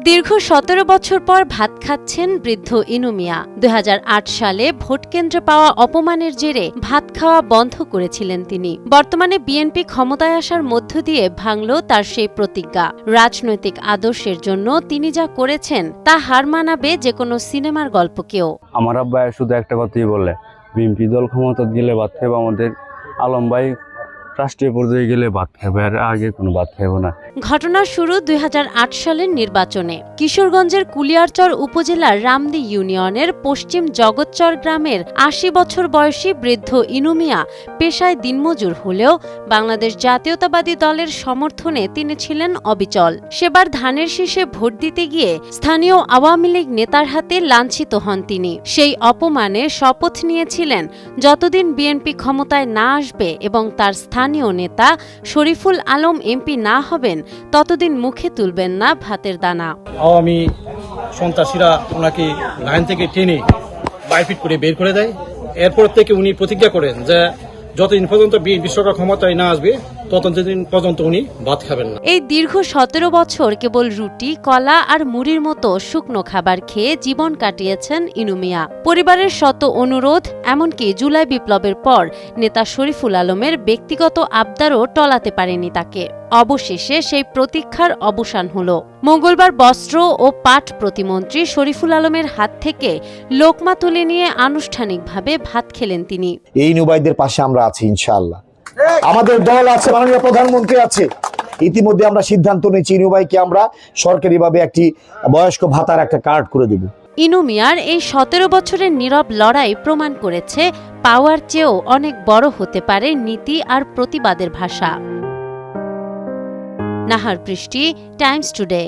দীর্ঘ ১৭ বছর পর ভাত খাচ্ছেন বৃদ্ধ ইনু মিয়া। ২০০৮ সালে ভোটকেন্দ্রে পাওয়া অপমানের জেরে ভাত খাওয়া বন্ধ করেছিলেন তিনি। বর্তমানে বিএনপি ক্ষমতায় আসার মধ্য দিয়ে ভাঙল তার সেই প্রতিজ্ঞা। রাজনৈতিক আদর্শের জন্য তিনি যা করেছেন তা হার মানাবে যে কোনো সিনেমার গল্পকেও। আমার আব্বা শুধু একটা কথাই বলে, বিএনপি দল ক্ষমতা গেলে ভাত খাবে, আমাদের আলম ভাই রাষ্ট্রীয় পর্যায়ে গেলে ভাত খাবে, আর আগে কোনো ভাত খাবো না। ঘটনার শুরু ২০০৮ সালের নির্বাচনে। কিশোরগঞ্জের কুলিয়ারচর উপজেলার রামদি ইউনিয়নের পশ্চিম জগৎচর গ্রামের ৮০ বছর বয়সী বৃদ্ধ ইনু মিয়া পেশায় দিনমজুর হলেও বাংলাদেশ জাতীয়তাবাদী দলের সমর্থনে তিনি ছিলেন অবিচল। সেবার ধানের শীষে ভোট দিতে গিয়ে স্থানীয় আওয়ামী লীগ নেতার হাতে লাঞ্ছিত হন তিনি। সেই অপমানে শপথ নিয়েছিলেন যতদিন বিএনপি ক্ষমতায় না আসবে এবং তার স্থানীয় নেতা শরীফুল আলম এমপি না হবেন ততদিন মুখে তুলবেন না ভাতের দানা। আওয়ামী সন্ত্রাসীরা ওনাকে লাইন থেকে টেনে বাইফিট করে বের করে দেয়। এরপর থেকে উনি প্রতিজ্ঞা করেন যে যতদিন পর্যন্ত বিএনপি সরকার ক্ষমতায় না আসবে ততদিন পর্যন্ত উনি ভাত খাবেন না। এই দীর্ঘ ১৭ বছর কেবল রুটি, কলা আর মুড়ির মতো শুকনো খাবার খেয়ে জীবন কাটিয়েছেন ইনু মিয়া। পরিবারের শত অনুরোধ, এমনকি জুলাই বিপ্লবের পর নেতা শরীফুল আলমের ব্যক্তিগত আবদারও টলাতে পারেনি তাকে। অবশেষে সেই প্রতীক্ষার অবসান হলো। মঙ্গলবার বস্ত্র ও পাট প্রতিমন্ত্রী শরীফুল আলমের হাত থেকে লোকমা তুলে নিয়ে আনুষ্ঠানিকভাবে ভাত খেলেন তিনি। এই নুবাইদের পাশে আমরা আছি ইনশাআল্লাহ। আমাদের দল আছে, মাননীয় প্রধানমন্ত্রী আছে। ইতিমধ্যে আমরা সিদ্ধান্ত নিয়েছি ইনুবাইকে আমরা সরকারিভাবে একটি বয়স্ক ভাতার একটা কার্ড করে দেব। ইনু মিয়ার এই ১৭ বছরের নীরব লড়াই প্রমাণ করেছে পাওয়ার চেয়েও অনেক বড় হতে পারে নীতি আর প্রতিবাদের ভাষা। নাহার বৃষ্টি, টাইমস টুডে।